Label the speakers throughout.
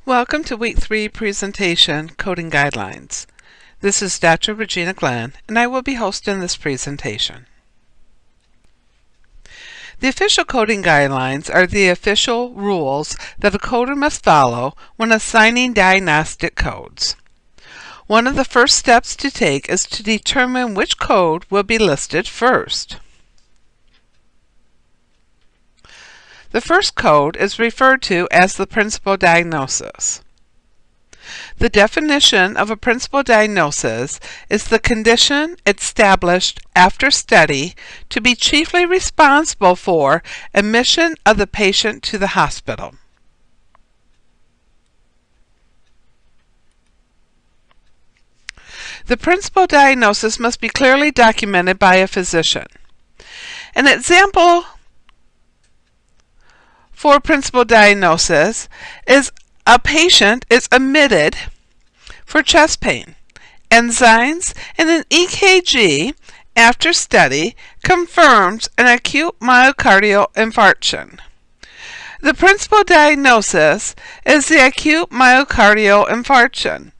Speaker 1: Welcome to Week 3 presentation, Coding Guidelines. This is Dr. Regina Glenn, and I will be hosting this presentation. The official coding guidelines are the official rules that a coder must follow when assigning diagnostic codes. One of the first steps to take is to determine which code will be listed first. The first code is referred to as the principal diagnosis. The definition of a principal diagnosis is the condition established after study to be chiefly responsible for admission of the patient to the hospital. The principal diagnosis must be clearly documented by a physician. An example for principal diagnosis is a patient is admitted for chest pain. Enzymes in an EKG after study confirms an acute myocardial infarction. The principal diagnosis is the acute myocardial infarction.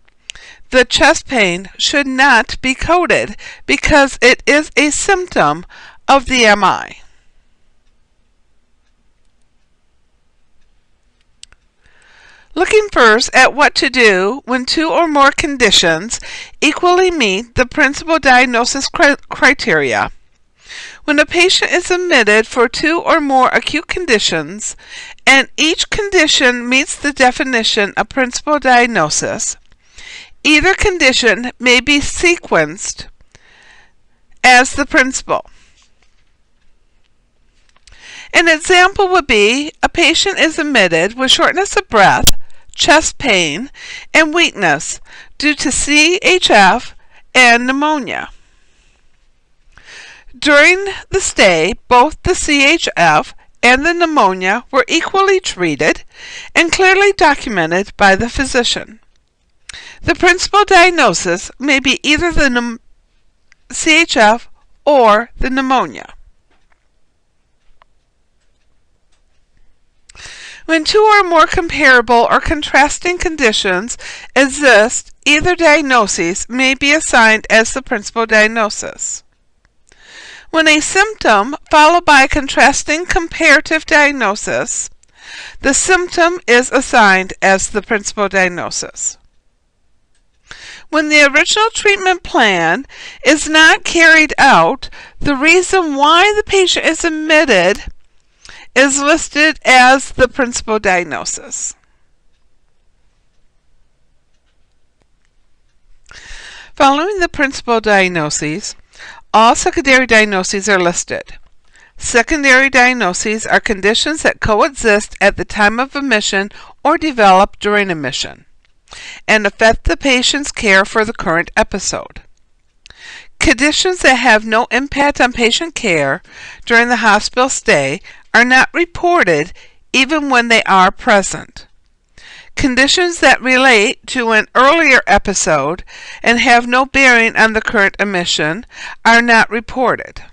Speaker 1: The chest pain should not be coded because it is a symptom of the MI. Looking first at what to do when two or more conditions equally meet the principal diagnosis criteria. When a patient is admitted for two or more acute conditions and each condition meets the definition of principal diagnosis, either condition may be sequenced as the principal. An example would be a patient is admitted with shortness of breath, chest pain, and weakness due to CHF and pneumonia. During the stay, both the CHF and the pneumonia were equally treated and clearly documented by the physician. The principal diagnosis may be either the CHF or the pneumonia. When two or more comparable or contrasting conditions exist, either diagnosis may be assigned as the principal diagnosis. When a symptom followed by a contrasting comparative diagnosis, the symptom is assigned as the principal diagnosis. When the original treatment plan is not carried out, the reason why the patient is admitted is listed as the principal diagnosis. Following the principal diagnoses, all secondary diagnoses are listed. Secondary diagnoses are conditions that coexist at the time of admission or develop during admission and affect the patient's care for the current episode. Conditions that have no impact on patient care during the hospital stay are not reported even when they are present. Conditions that relate to an earlier episode and have no bearing on the current admission are not reported.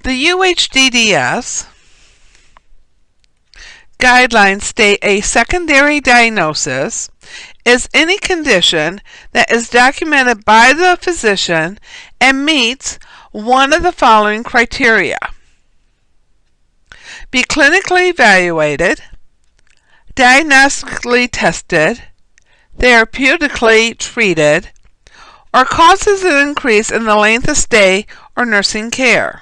Speaker 1: The UHDDS guidelines state a secondary diagnosis is any condition that is documented by the physician and meets one of the following criteria: be clinically evaluated, diagnostically tested, therapeutically treated, or causes an increase in the length of stay or nursing care.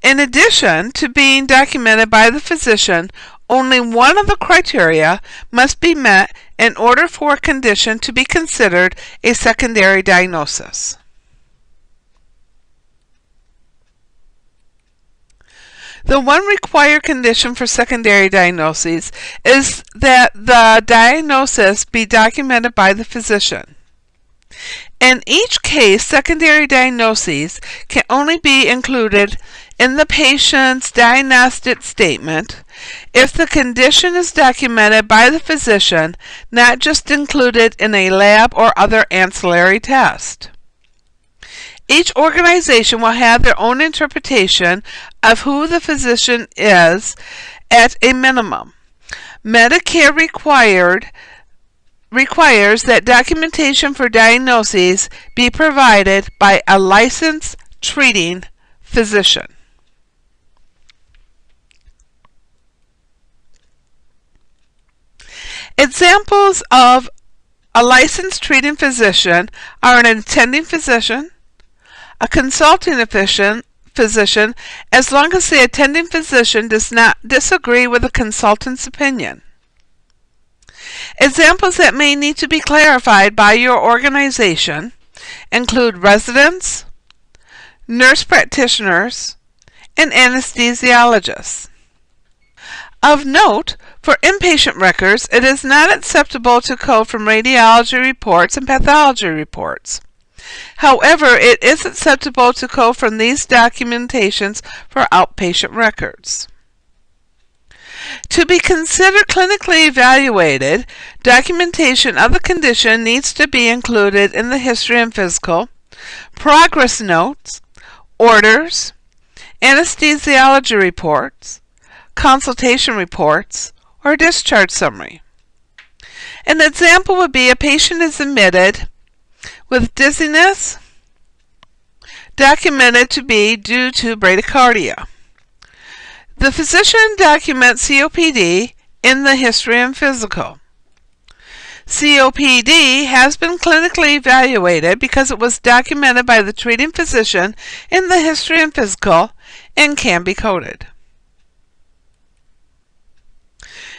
Speaker 1: In addition to being documented by the physician, only one of the criteria must be met in order for a condition to be considered a secondary diagnosis. The one required condition for secondary diagnoses is that the diagnosis be documented by the physician. In each case, secondary diagnoses can only be included in the patient's diagnostic statement if the condition is documented by the physician, not just included in a lab or other ancillary test. Each organization will have their own interpretation of who the physician is at a minimum. Medicare requires that documentation for diagnoses be provided by a licensed treating physician. Examples of a licensed treating physician are an attending physician, a consulting physician, as long as the attending physician does not disagree with the consultant's opinion. Examples that may need to be clarified by your organization include residents, nurse practitioners, and anesthesiologists. Of note, for inpatient records, it is not acceptable to code from radiology reports and pathology reports. However, it is acceptable to code from these documentations for outpatient records. To be considered clinically evaluated, documentation of the condition needs to be included in the history and physical, progress notes, orders, anesthesiology reports, consultation reports, or discharge summary. An example would be a patient is admitted with dizziness documented to be due to bradycardia. The physician documents COPD in the history and physical. COPD has been clinically evaluated because it was documented by the treating physician in the history and physical and can be coded.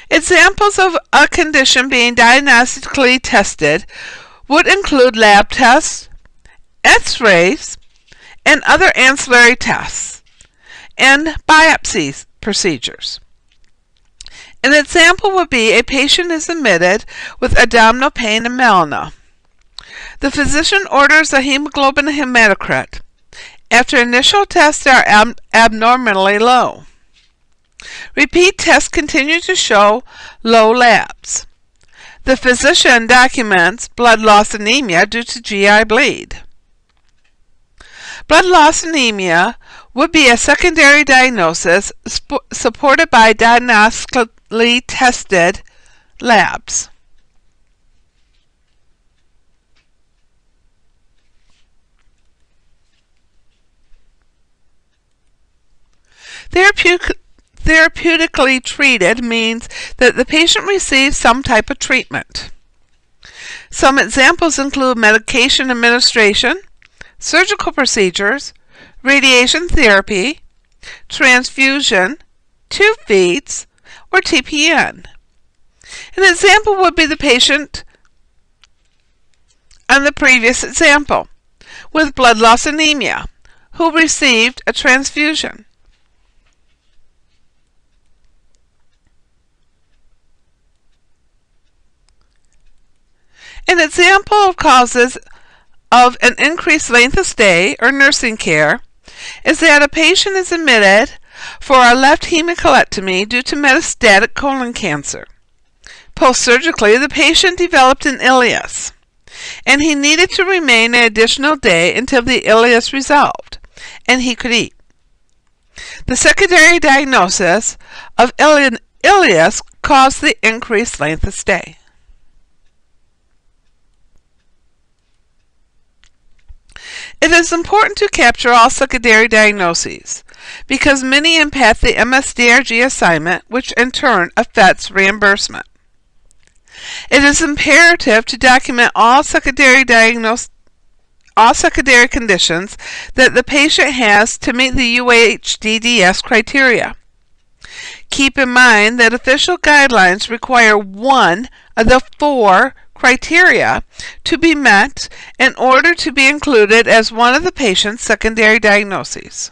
Speaker 1: Examples of a condition being diagnostically tested would include lab tests, X-rays, and other ancillary tests, and biopsy procedures. An example would be a patient is admitted with abdominal pain and melena. The physician orders a hemoglobin hematocrit. After initial tests are abnormally low. Repeat tests continue to show low labs. The physician documents blood loss anemia due to GI bleed. Blood loss anemia would be a secondary diagnosis supported by diagnostically tested labs. Therapeutically treated means that the patient receives some type of treatment. Some examples include medication administration, surgical procedures, radiation therapy, transfusion, tube feeds, or TPN. An example would be the patient on the previous example with blood loss anemia who received a transfusion. An example of causes of an increased length of stay or nursing care is that a patient is admitted for a left hemicolectomy due to metastatic colon cancer. Post-surgically, the patient developed an ileus, and he needed to remain an additional day until the ileus resolved, and he could eat. The secondary diagnosis of ileus caused the increased length of stay. It is important to capture all secondary diagnoses because many impact the MSDRG assignment, which in turn affects reimbursement. It is imperative to document all secondary conditions that the patient has to meet the UHDDS criteria. Keep in mind that official guidelines require one of the 4 criteria to be met in order to be included as one of the patient's secondary diagnoses.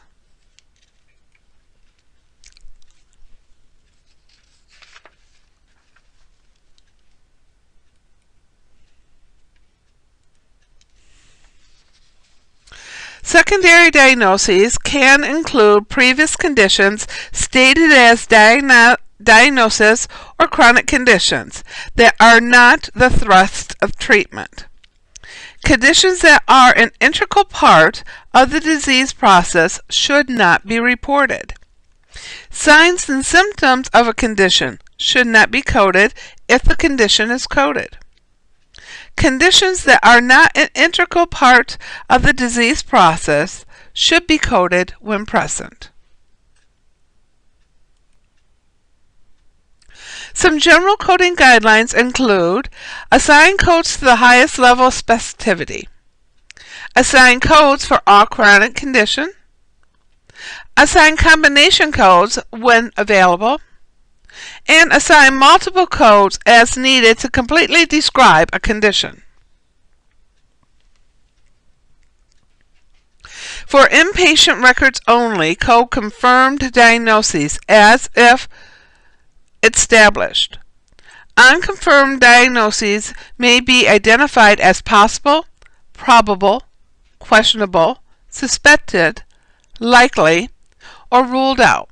Speaker 1: Secondary diagnoses can include previous conditions stated as diagnosis or chronic conditions that are not the thrust of treatment. Conditions that are an integral part of the disease process should not be reported. Signs and symptoms of a condition should not be coded if the condition is coded. Conditions that are not an integral part of the disease process should be coded when present. Some general coding guidelines include: assign codes to the highest level of specificity, assign codes for all chronic condition, assign combination codes when available, and assign multiple codes as needed to completely describe a condition. For inpatient records only, code confirmed diagnoses as if established. Unconfirmed diagnoses may be identified as possible, probable, questionable, suspected, likely, or ruled out.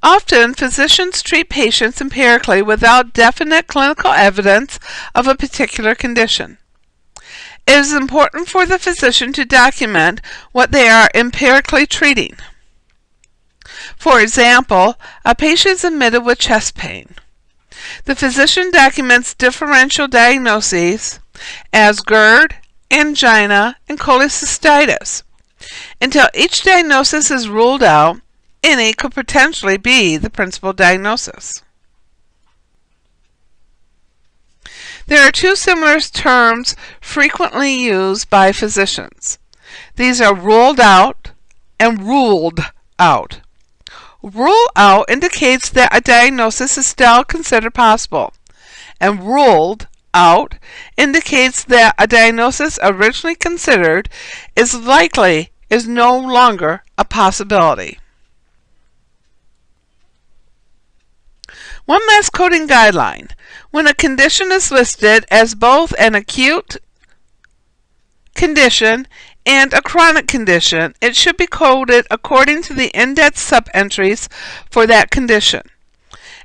Speaker 1: Often, physicians treat patients empirically without definite clinical evidence of a particular condition. It is important for the physician to document what they are empirically treating. For example, a patient is admitted with chest pain. The physician documents differential diagnoses as GERD, angina, and cholecystitis. Until each diagnosis is ruled out, any could potentially be the principal diagnosis. There are two similar terms frequently used by physicians. These are ruled out and ruled out. Rule out indicates that a diagnosis is still considered possible, and ruled out indicates that a diagnosis originally considered is no longer a possibility. One last coding guideline. When a condition is listed as both an acute condition and a chronic condition, it should be coded according to the index subentries for that condition.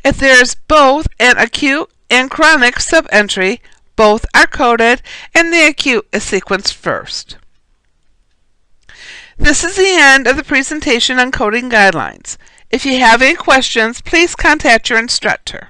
Speaker 1: If there is both an acute and chronic subentry, both are coded and the acute is sequenced first. This is the end of the presentation on coding guidelines. If you have any questions, please contact your instructor.